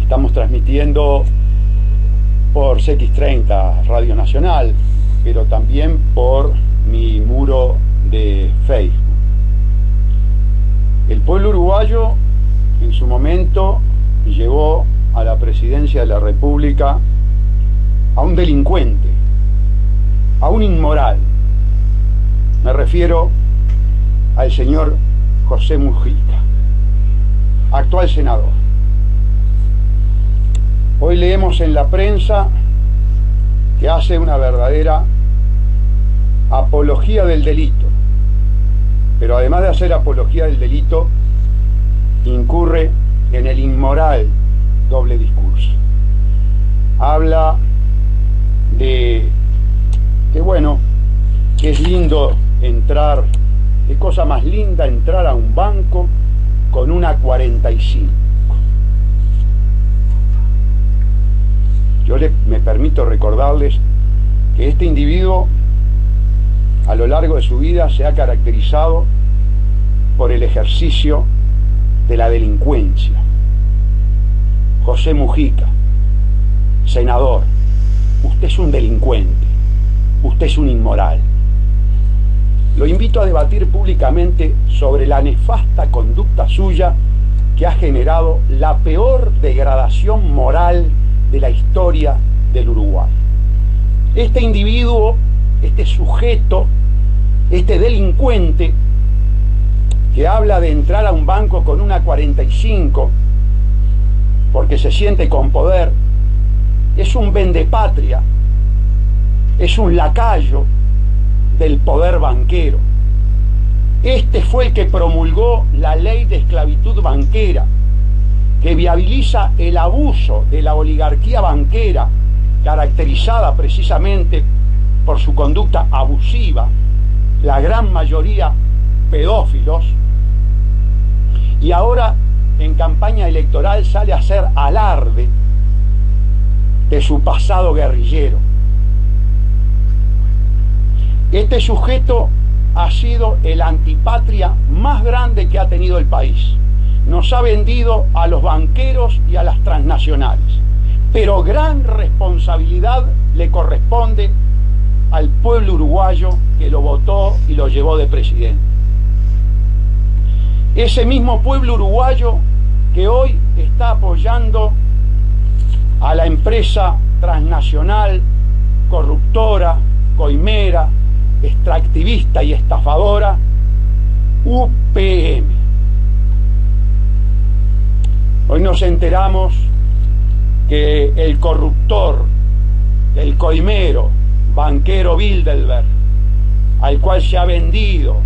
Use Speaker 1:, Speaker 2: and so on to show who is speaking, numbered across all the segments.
Speaker 1: Estamos transmitiendo por CX30 Radio Nacional, pero también por mi muro de Facebook. El pueblo uruguayo en su momento llevó a la presidencia de la República a un delincuente, a un inmoral. Me refiero al señor José Mujica, actual senador. Hoy leemos en la prensa que hace una verdadera apología del delito, pero además de hacer apología del delito, incurre en el inmoral doble discurso. Habla de que bueno, que es lindo entrar, qué cosa más linda entrar a un banco con una 45. Yo me permito recordarles que este individuo a lo largo de su vida se ha caracterizado por el ejercicio de la delincuencia. José Mujica, senador, usted es un delincuente, usted es un inmoral. Lo invito a debatir públicamente sobre la nefasta conducta suya que ha generado la peor degradación moral de la historia del Uruguay. Este individuo, este sujeto, este delincuente que habla de entrar a un banco con una 45 porque se siente con poder, es un vendepatria, es un lacayo del poder banquero. Este fue el que promulgó la ley de esclavitud banquera, que viabiliza el abuso de la oligarquía banquera, caracterizada precisamente por su conducta abusiva, la gran mayoría pedófilos, y ahora en campaña electoral sale a hacer alarde de su pasado guerrillero. Este sujeto ha sido el antipatria más grande que ha tenido el país. Nos ha vendido a los banqueros y a las transnacionales, pero gran responsabilidad le corresponde al pueblo uruguayo que lo votó y lo llevó de presidente. Ese mismo pueblo uruguayo que hoy está apoyando a la empresa transnacional, corruptora, coimera, extractivista y estafadora UPM. Hoy nos enteramos que el corruptor, el coimero, banquero Bilderberg, al cual se ha vendido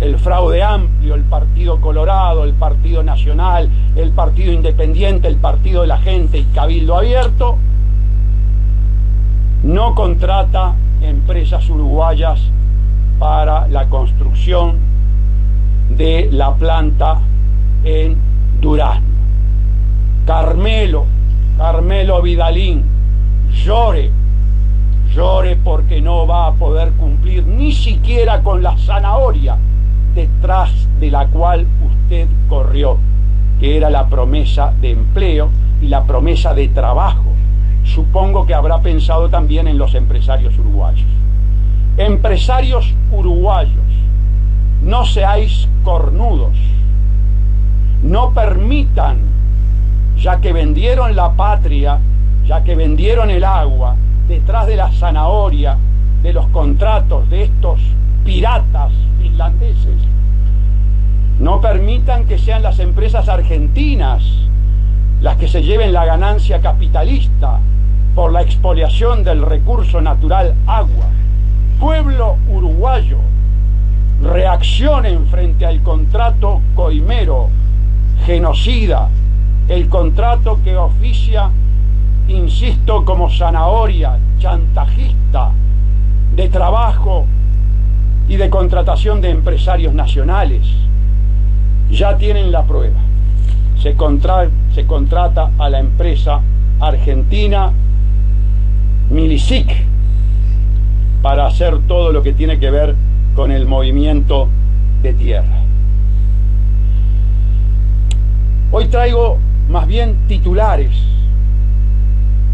Speaker 1: el Fraude Amplio, el Partido Colorado, el Partido Nacional, el Partido Independiente, el Partido de la Gente y Cabildo Abierto, no contrata empresas uruguayas para la construcción de la planta en Durazno. Carmelo Vidalín, llore porque no va a poder cumplir ni siquiera con la zanahoria detrás de la cual usted corrió, que era la promesa de empleo y la promesa de trabajo. Supongo que habrá pensado también en los empresarios uruguayos. Empresarios uruguayos, no seáis cornudos, no permitan, ya que vendieron la patria, ya que vendieron el agua, detrás de la zanahoria, de los contratos de estos piratas finlandeses, no permitan que sean las empresas argentinas las que se lleven la ganancia capitalista por la expoliación del recurso natural agua. Pueblo uruguayo, reaccionen frente al contrato coimero, genocida, el contrato que oficia, insisto, como zanahoria chantajista de trabajo y de contratación de empresarios nacionales. Ya tienen la prueba. Se contrata a la empresa argentina Milisic para hacer todo lo que tiene que ver con el movimiento de tierra. Hoy traigo más bien titulares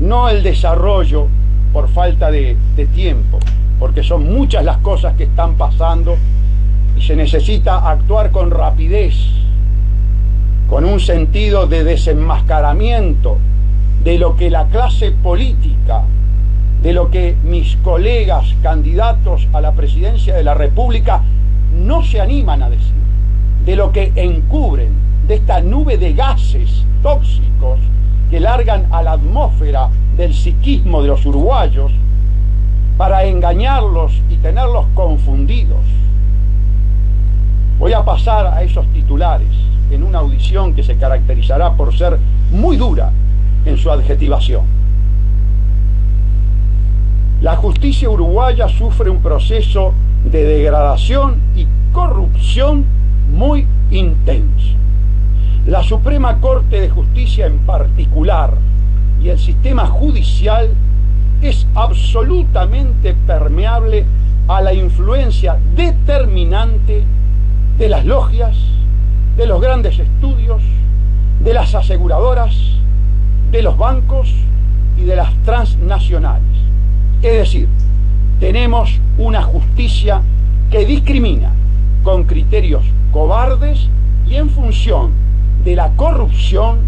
Speaker 1: no el desarrollo por falta de tiempo, porque son muchas las cosas que están pasando y se necesita actuar con rapidez, con un sentido de desenmascaramiento de lo que la clase política, de lo que mis colegas candidatos a la presidencia de la República no se animan a decir, de lo que encubren, de esta nube de gases tóxicos que largan a la atmósfera del psiquismo de los uruguayos para engañarlos y tenerlos confundidos. Voy a pasar a esos titulares en una audición que se caracterizará por ser muy dura en su adjetivación. La justicia uruguaya sufre un proceso de degradación y corrupción muy intenso. La Suprema Corte de Justicia en particular y el sistema judicial es absolutamente permeable a la influencia determinante de las logias, de los grandes estudios, de las aseguradoras, de los bancos y de las transnacionales. Es decir, tenemos una justicia que discrimina con criterios cobardes y en función de la corrupción,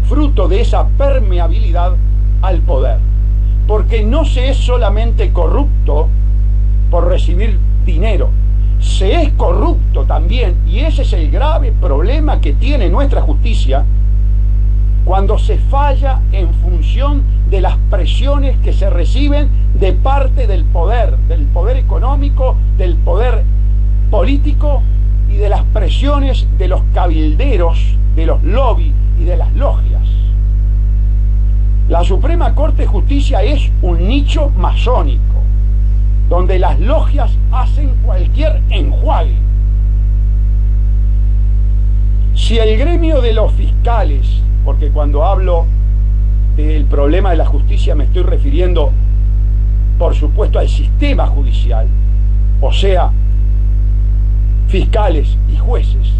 Speaker 1: fruto de esa permeabilidad al poder. Porque no se es solamente corrupto por recibir dinero, se es corrupto también, y ese es el grave problema que tiene nuestra justicia, cuando se falla en función de las presiones que se reciben de parte del poder económico, del poder político y de las presiones de los cabilderos, de los lobbies y de las logias. La Suprema Corte de Justicia es un nicho masónico, donde las logias hacen cualquier enjuague. Si el gremio de los fiscales, porque cuando hablo del problema de la justicia me estoy refiriendo, por supuesto, al sistema judicial, o sea, fiscales y jueces,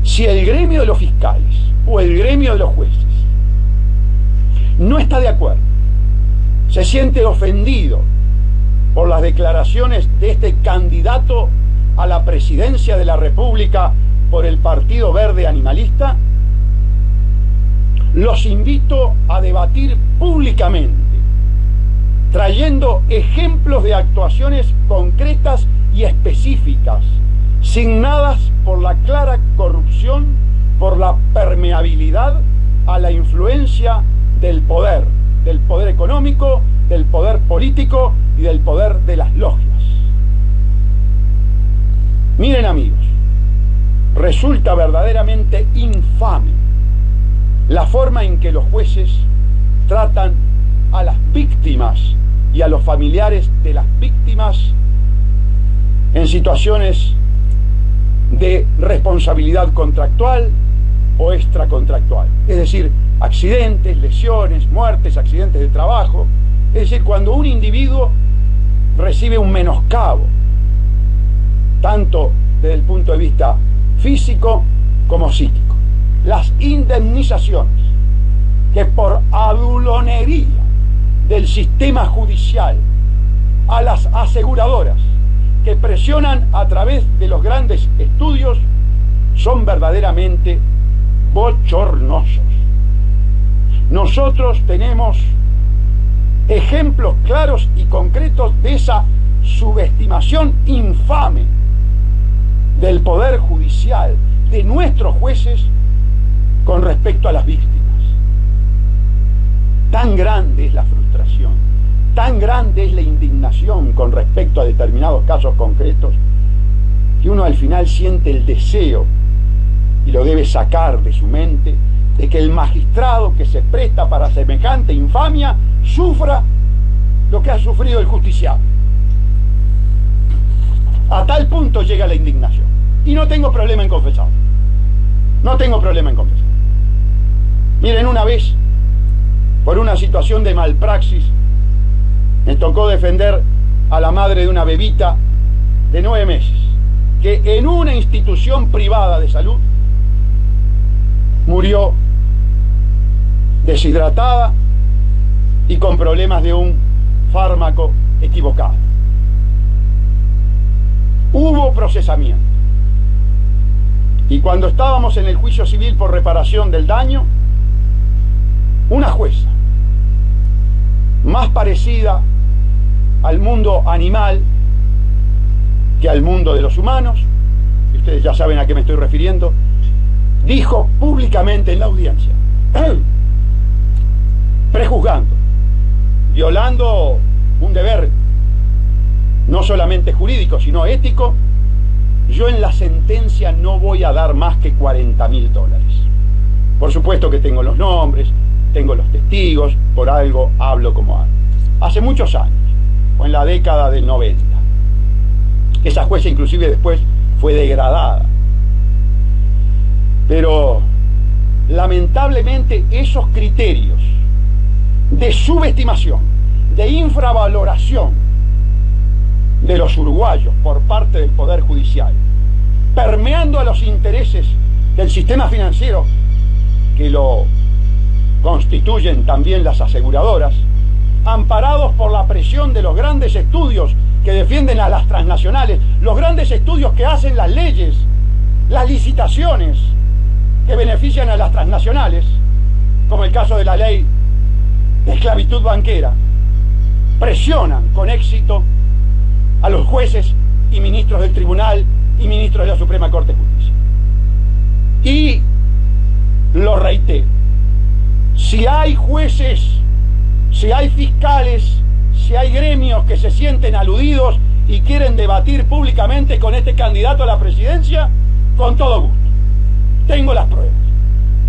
Speaker 1: si el gremio de los fiscales o el gremio de los jueces no está de acuerdo, se siente ofendido por las declaraciones de este candidato a la presidencia de la República por el Partido Verde Animalista, los invito a debatir públicamente, trayendo ejemplos de actuaciones concretas y específicas, signadas por la clara corrupción, por la permeabilidad a la influencia del poder económico, del poder político y del poder de las logias. Miren, amigos, resulta verdaderamente infame la forma en que los jueces tratan a las víctimas y a los familiares de las víctimas en situaciones de responsabilidad contractual o extracontractual. Es decir, accidentes, lesiones, muertes, accidentes de trabajo. Es decir, cuando un individuo recibe un menoscabo, tanto desde el punto de vista físico como psíquico. Las indemnizaciones que por adulonería del sistema judicial a las aseguradoras que presionan a través de los grandes estudios son verdaderamente bochornosos. Nosotros tenemos ejemplos claros y concretos de esa subestimación infame del poder judicial, de nuestros jueces con respecto a las víctimas. Tan grande es la frustración, tan grande es la indignación con respecto a determinados casos concretos, que uno al final siente el deseo, y lo debe sacar de su mente, de que el magistrado que se presta para semejante infamia sufra lo que ha sufrido el justiciable. A tal punto llega la indignación. Y no tengo problema en confesarlo. No tengo problema en confesarlo. Miren, una vez, por una situación de malpraxis, me tocó defender a la madre de una bebita de 9 meses, que en una institución privada de salud murió deshidratada y con problemas de un fármaco equivocado. Hubo procesamiento. Y cuando estábamos en el juicio civil por reparación del daño, una jueza, más parecida al mundo animal que al mundo de los humanos, y ustedes ya saben a qué me estoy refiriendo, dijo públicamente en la audiencia, prejuzgando, violando un deber no solamente jurídico, sino ético, yo en la sentencia no voy a dar más que $40.000. Por supuesto que tengo los nombres, tengo los testigos, por algo hablo como hablo. Hace muchos años, o en la década del 90, esa jueza inclusive después fue degradada. Pero lamentablemente esos criterios de subestimación, de infravaloración de los uruguayos por parte del Poder Judicial, permeando a los intereses del sistema financiero que lo constituyen también las aseguradoras, amparados por la presión de los grandes estudios que defienden a las transnacionales, los grandes estudios que hacen las leyes, las licitaciones que benefician a las transnacionales, como el caso de la ley de esclavitud banquera, presionan con éxito a los jueces y ministros del Tribunal y ministros de la Suprema Corte de Justicia. Y lo reitero, si hay jueces, si hay fiscales, si hay gremios que se sienten aludidos y quieren debatir públicamente con este candidato a la presidencia, con todo gusto. Tengo las pruebas,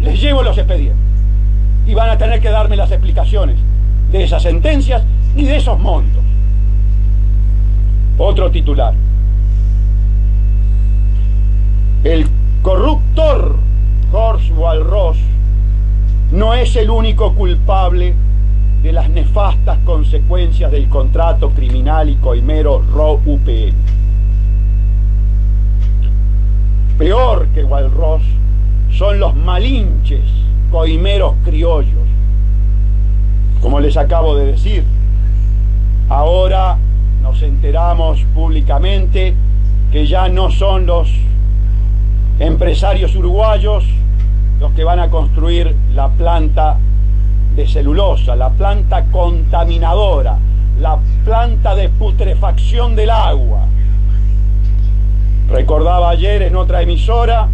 Speaker 1: les llevo los expedientes y van a tener que darme las explicaciones de esas sentencias y de esos montos. Otro titular. El corruptor Jorge Walrós no es el único culpable de las nefastas consecuencias del contrato criminal y coimero ROUPM. Peor que Walrós son los malinches coimeros criollos. Como les acabo de decir, ahora nos enteramos públicamente que ya no son los empresarios uruguayos los que van a construir la planta de celulosa, la planta contaminadora, la planta de putrefacción del agua. Recordaba ayer en otra emisora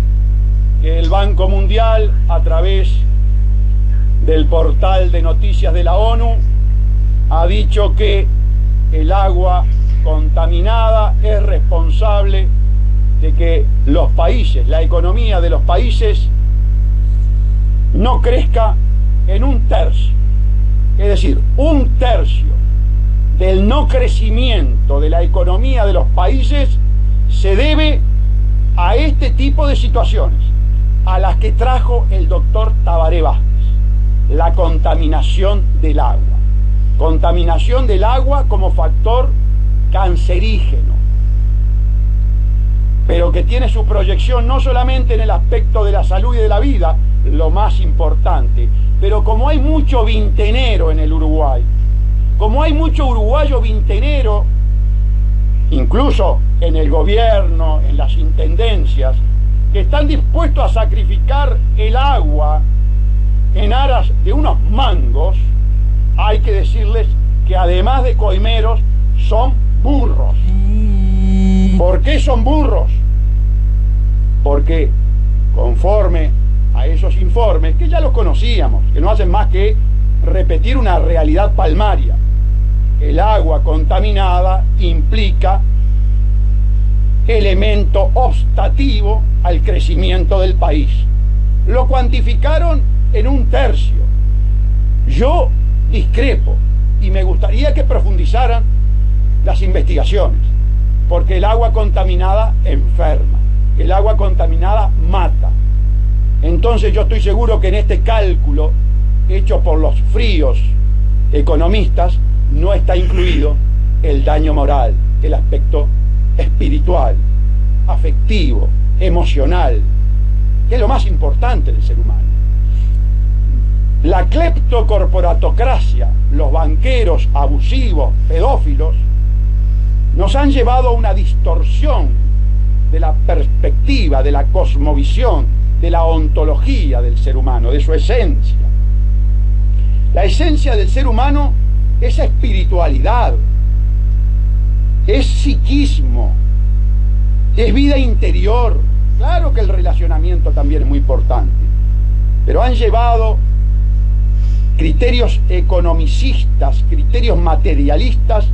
Speaker 1: que el Banco Mundial, a través del portal de noticias de la ONU, ha dicho que el agua contaminada es responsable de que los países, la economía de los países, no crezca en 1/3. Es decir, 1/3 del no crecimiento de la economía de los países se debe a este tipo de situaciones, a las que trajo el doctor Tabaré Vázquez. La contaminación del agua. Contaminación del agua como factor cancerígeno, pero que tiene su proyección no solamente en el aspecto de la salud y de la vida, lo más importante, pero como hay mucho vintenero en el Uruguay, como hay mucho uruguayo vintenero, incluso en el gobierno, en las intendencias, que están dispuestos a sacrificar el agua en aras de unos mangos, hay que decirles que además de coimeros, son burros. ¿Por qué son burros? Porque conforme a esos informes, que ya los conocíamos, que no hacen más que repetir una realidad palmaria, el agua contaminada implica elemento obstativo al crecimiento del país. Lo cuantificaron en 1/3. Yo discrepo y me gustaría que profundizaran las investigaciones, porque el agua contaminada enferma, el agua contaminada mata. Entonces yo estoy seguro que en este cálculo hecho por los fríos economistas no está incluido el daño moral, el aspecto espiritual, afectivo, emocional, que es lo más importante del ser humano. La cleptocorporatocracia, los banqueros abusivos, pedófilos, nos han llevado a una distorsión de la perspectiva, de la cosmovisión, de la ontología del ser humano, de su esencia. La esencia del ser humano es espiritualidad, es psiquismo, es vida interior. Claro que el relacionamiento también es muy importante, pero han llevado criterios economicistas, criterios materialistas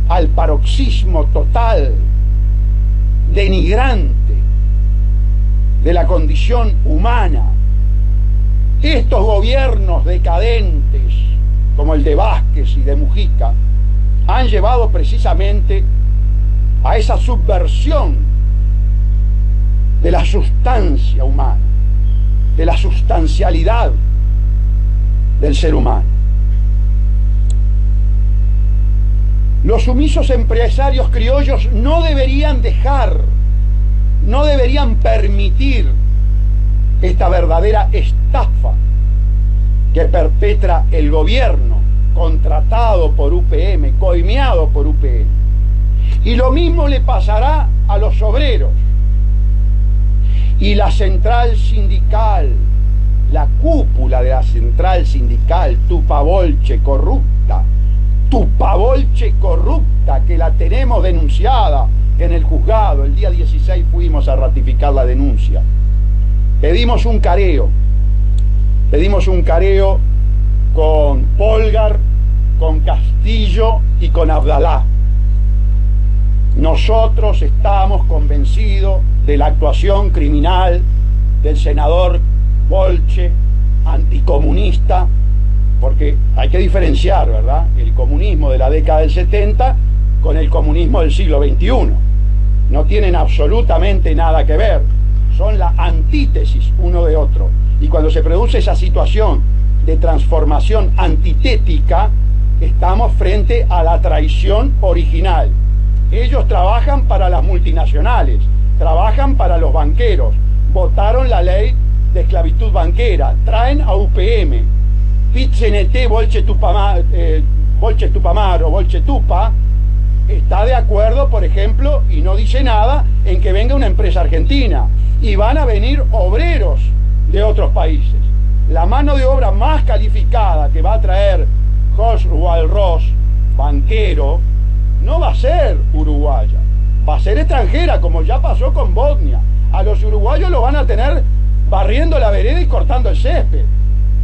Speaker 1: al paroxismo total, denigrante de la condición humana. Estos gobiernos decadentes, como el de Vázquez y de Mujica, han llevado precisamente a esa subversión de la sustancia humana, de la sustancialidad del ser humano. Los sumisos empresarios criollos no deberían dejar, no deberían permitir esta verdadera estafa que perpetra el gobierno contratado por UPM, coimeado por UPM. Y lo mismo le pasará a los obreros. Y la central sindical, la cúpula de la central sindical, Tupavolche corrupta, que la tenemos denunciada en el juzgado. El día 16 fuimos a ratificar la denuncia. Pedimos un careo con Polgar, con Castillo y con Abdalá. Nosotros estamos convencidos de la actuación criminal del senador Volche, anticomunista, porque hay que diferenciar, ¿verdad?, el comunismo de la década del 70 con el comunismo del siglo XXI. No tienen absolutamente nada que ver, son la antítesis uno de otro. Y cuando se produce esa situación de transformación antitética, estamos frente a la traición original. Ellos trabajan para las multinacionales, trabajan para los banqueros, votaron la ley de esclavitud banquera, traen a UPM, PIT-CNT, Volche Tupamar o Volche Tupa, está de acuerdo, por ejemplo, y no dice nada en que venga una empresa argentina, y van a venir obreros de otros países. La mano de obra más calificada que va a traer Oswald Ross, banquero, no va a ser uruguaya, va a ser extranjera, como ya pasó con Bosnia. A los uruguayos lo van a tener barriendo la vereda y cortando el césped.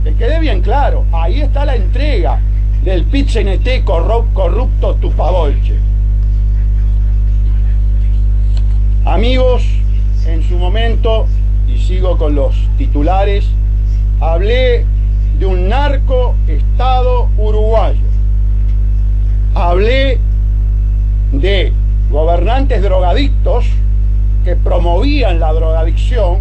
Speaker 1: Que quede bien claro, ahí está la entrega del PIT-CNT corrupto Tupavolche. Amigos, en su momento, y sigo con los titulares, hablé de un narcoestado uruguayo. Hablé de gobernantes drogadictos que promovían la drogadicción,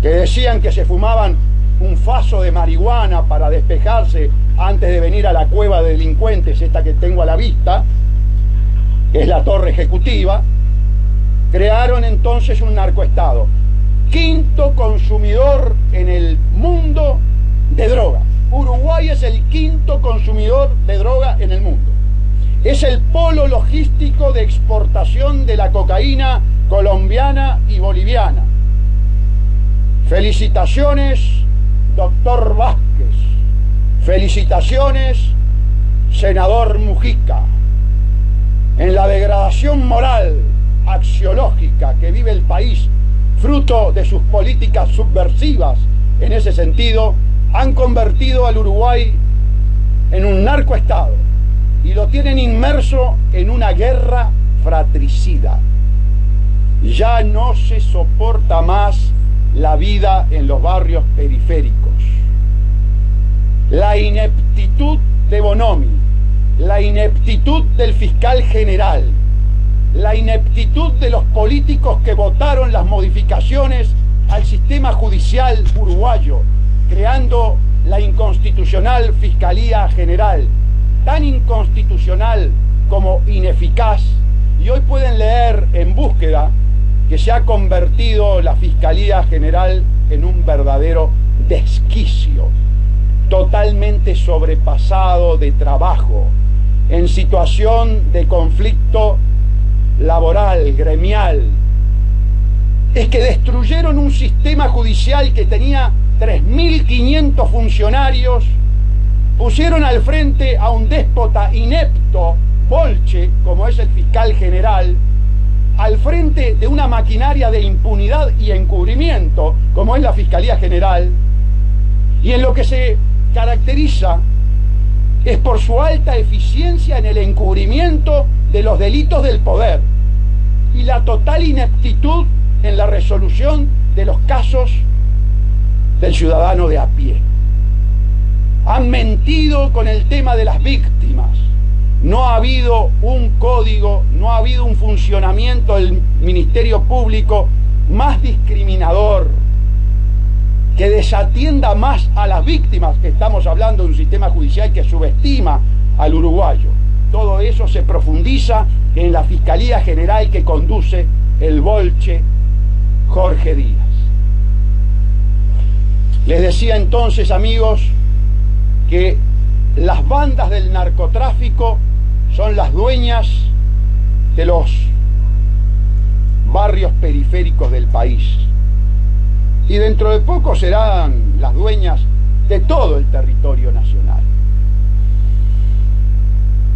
Speaker 1: que decían que se fumaban un faso de marihuana para despejarse antes de venir a la cueva de delincuentes, esta que tengo a la vista, que es la torre ejecutiva. Crearon entonces un narcoestado, quinto consumidor en el mundo de droga. Uruguay es el quinto consumidor de droga en el mundo. Es el polo logístico de exportación de la cocaína colombiana y boliviana. Felicitaciones, doctor Vázquez. Felicitaciones, senador Mujica. En la degradación moral, axiológica que vive el país, fruto de sus políticas subversivas, en ese sentido, han convertido al Uruguay en un narcoestado y lo tienen inmerso en una guerra fratricida. Ya no se soporta más la vida en los barrios periféricos. La ineptitud de Bonomi, la ineptitud del fiscal general, la ineptitud de los políticos que votaron las modificaciones al sistema judicial uruguayo, creando la inconstitucional Fiscalía General, tan inconstitucional como ineficaz, y hoy pueden leer en Búsqueda que se ha convertido la Fiscalía General en un verdadero desquicio, total totalmente sobrepasado de trabajo, en situación de conflicto laboral, gremial, es que destruyeron un sistema judicial que tenía 3.500 funcionarios, pusieron al frente a un déspota inepto, Bolche, como es el fiscal general, al frente de una maquinaria de impunidad y encubrimiento, como es la Fiscalía General, y en lo que se caracteriza es por su alta eficiencia en el encubrimiento de los delitos del poder y la total ineptitud en la resolución de los casos del ciudadano de a pie. Han mentido con el tema de las víctimas. No ha habido un código, no ha habido un funcionamiento del Ministerio Público más discriminador, que desatienda más a las víctimas, que estamos hablando de un sistema judicial que subestima al uruguayo. Todo eso se profundiza en la Fiscalía General que conduce el Bolche Jorge Díaz. Les decía entonces, amigos, que las bandas del narcotráfico son las dueñas de los barrios periféricos del país. Y dentro de poco serán las dueñas de todo el territorio nacional.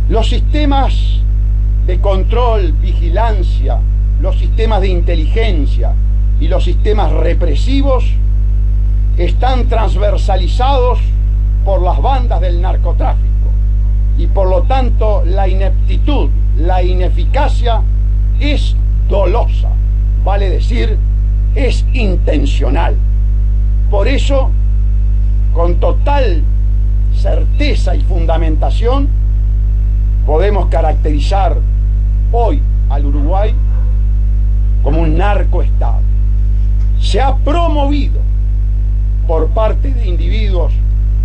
Speaker 1: Los sistemas de control, vigilancia, los sistemas de inteligencia y los sistemas represivos están transversalizados por las bandas del narcotráfico y por lo tanto la ineptitud, la ineficacia es dolosa, vale decir, es intencional. Por eso, con total certeza y fundamentación, podemos caracterizar hoy al Uruguay como un narcoestado. Se ha promovido por parte de individuos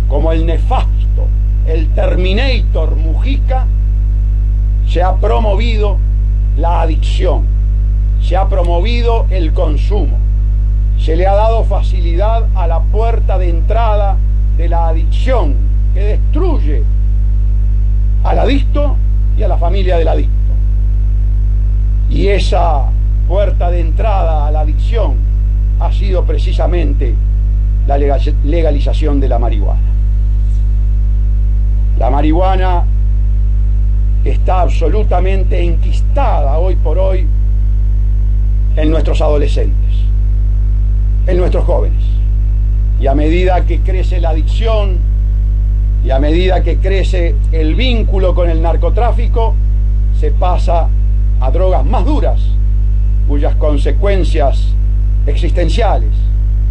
Speaker 1: como el nefasto, el Terminator Mujica, se ha promovido la adicción, se ha promovido el consumo, se le ha dado facilidad a la puerta de entrada de la adicción que destruye al adicto y a la familia del adicto. Y esa puerta de entrada a la adicción ha sido precisamente la legalización de la marihuana. La marihuana está absolutamente enquistada hoy por hoy en nuestros adolescentes, en nuestros jóvenes. Y a medida que crece la adicción y a medida que crece el vínculo con el narcotráfico, se pasa a drogas más duras, cuyas consecuencias existenciales,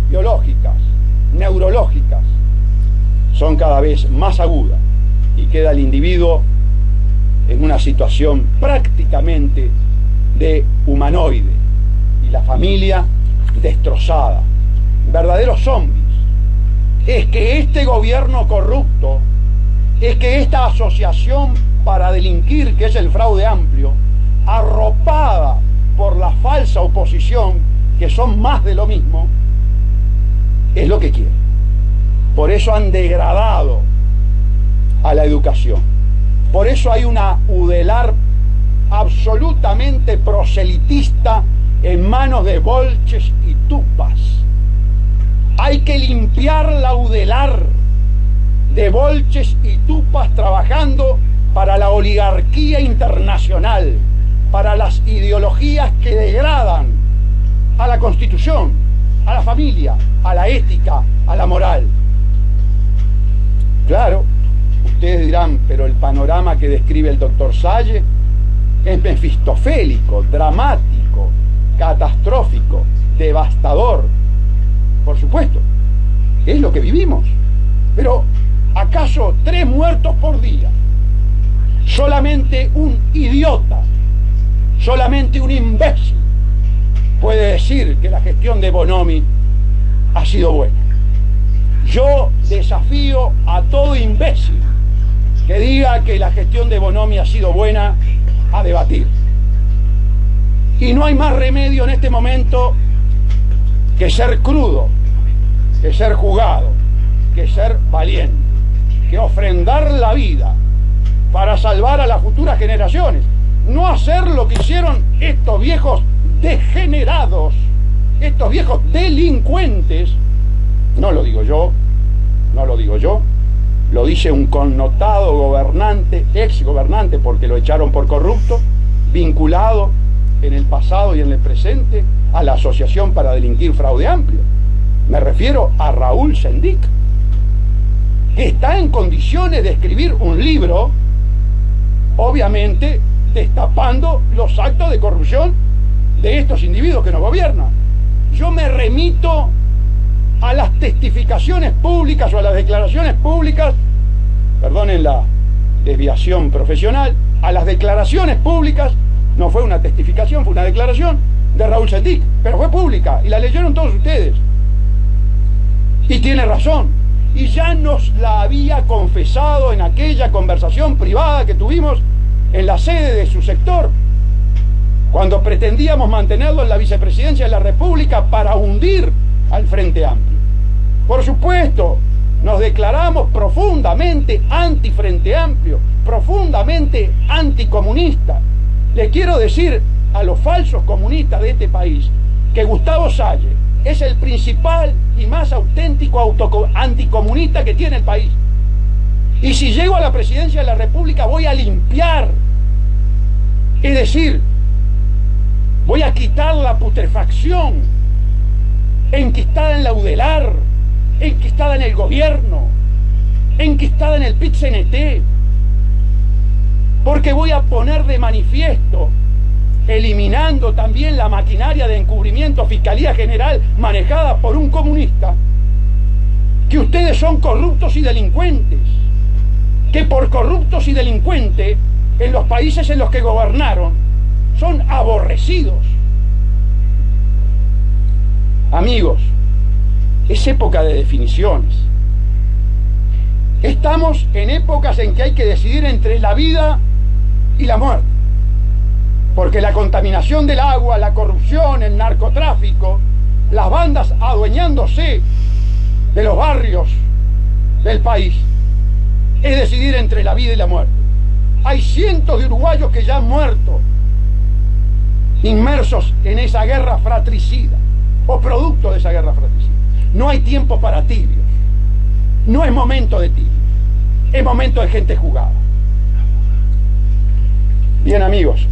Speaker 1: biológicas, neurológicas, son cada vez más agudas y queda el individuo en una situación prácticamente de humanoide y la familia destrozada, verdaderos zombies. Es que este gobierno corrupto, es que esta asociación para delinquir, que es el Fraude Amplio, arropada por la falsa oposición, que son más de lo mismo, es lo que quiere. Por eso han degradado a la educación. Por eso hay una UDELAR absolutamente proselitista en manos de bolches y tupas. Hay que limpiar la UDELAR de bolches y tupas trabajando para la oligarquía internacional, para las ideologías que degradan a la Constitución, a la familia, a la ética, a la moral. Claro, ustedes dirán, pero el panorama que describe el doctor Salle es mefistofélico, dramático, catastrófico, devastador. Por supuesto, es lo que vivimos. Pero, ¿acaso 3 muertos por día? Solamente un idiota, solamente un imbécil puede decir que la gestión de Bonomi ha sido buena. Yo desafío a todo imbécil que diga que la gestión de Bonomi ha sido buena a debatir. Y no hay más remedio en este momento que ser crudo, que ser jugado, que ser valiente. ofrendar la vida para salvar a las futuras generaciones. No hacer lo que hicieron estos viejos degenerados, estos viejos delincuentes. No lo digo yo, no lo digo yo, lo dice un connotado gobernante, ex gobernante, porque lo echaron por corrupto, vinculado en el pasado y en el presente a la Asociación para Delinquir Fraude Amplio. Me refiero a Raúl Sendic, que está en condiciones de escribir un libro, obviamente destapando los actos de corrupción de estos individuos que nos gobiernan. Yo me remito a las testificaciones públicas o a las declaraciones públicas, perdonen la desviación profesional, a las declaraciones públicas, no fue una testificación, fue una declaración de Raúl Sendic, pero fue pública y la leyeron todos ustedes. Y tiene razón, y ya nos la había confesado en aquella conversación privada que tuvimos en la sede de su sector, cuando pretendíamos mantenerlo en la vicepresidencia de la República para hundir al Frente Amplio. Por supuesto, nos declaramos profundamente anti-Frente Amplio, profundamente anticomunistas. Le quiero decir a los falsos comunistas de este país que Gustavo Salle es el principal y más auténtico anticomunista que tiene el país. Y si llego a la presidencia de la República voy a limpiar, es decir, voy a quitar la putrefacción enquistada en la UDELAR, enquistada en el gobierno, enquistada en el PIT-CNT, porque voy a poner de manifiesto, eliminando también la maquinaria de encubrimiento Fiscalía General manejada por un comunista, que ustedes son corruptos y delincuentes, que por corruptos y delincuentes en los países en los que gobernaron son aborrecidos. Amigos, es época de definiciones. Estamos en épocas en que hay que decidir entre la vida y la muerte, porque la contaminación del agua, la corrupción, el narcotráfico, las bandas adueñándose de los barrios del país, es decidir entre la vida y la muerte. Hay cientos de uruguayos que ya han muerto, inmersos en esa guerra fratricida, o producto de esa guerra fratricida. No hay tiempo para tibios, no es momento de tibios, es momento de gente jugada. Bien, amigos,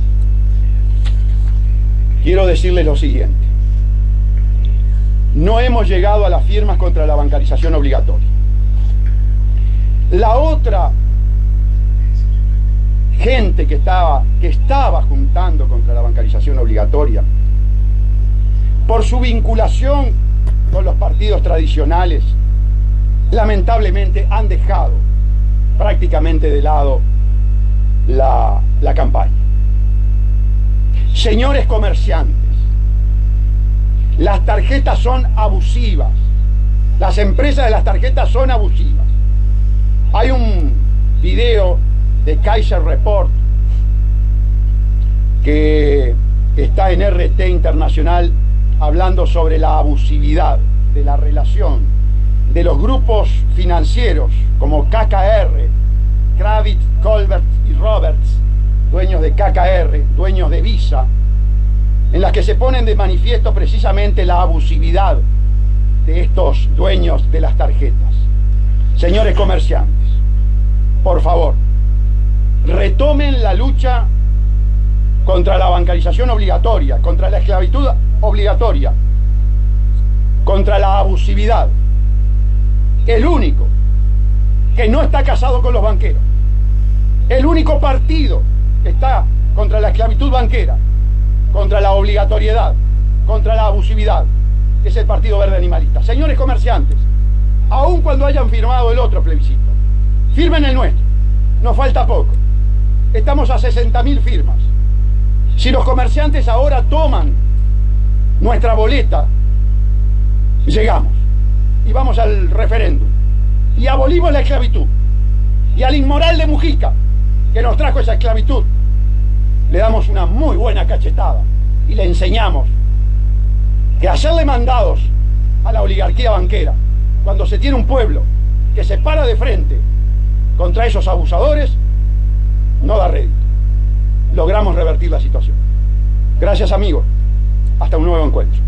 Speaker 1: quiero decirles lo siguiente: no hemos llegado a las firmas contra la bancarización obligatoria. La otra gente que estaba juntando contra la bancarización obligatoria, por su vinculación con los partidos tradicionales, lamentablemente han dejado prácticamente de lado la campaña. Señores comerciantes, las tarjetas son abusivas, las empresas de las tarjetas son abusivas. Hay un video de Kaiser Report que está en RT Internacional hablando sobre la abusividad de la relación de los grupos financieros como KKR, Kravitz, Colbert y Roberts, dueños de KKR, dueños de Visa, en las que se ponen de manifiesto precisamente la abusividad de estos dueños de las tarjetas. Señores comerciantes, por favor, retomen la lucha contra la bancarización obligatoria, contra la esclavitud obligatoria, contra la abusividad. El único que no está casado con los banqueros, el único partido que está contra la esclavitud banquera, contra la obligatoriedad, contra la abusividad, es el Partido Verde Animalista. Señores comerciantes, aun cuando hayan firmado el otro plebiscito, firmen el nuestro, nos falta poco, estamos a 60.000 firmas. Si los comerciantes ahora toman nuestra boleta, llegamos y vamos al referéndum y abolimos la esclavitud, y al inmoral de Mujica que nos trajo esa esclavitud le damos una muy buena cachetada y le enseñamos que hacerle mandados a la oligarquía banquera, cuando se tiene un pueblo que se para de frente contra esos abusadores no da rédito. Logramos revertir la situación. Gracias, amigos. Hasta un nuevo encuentro.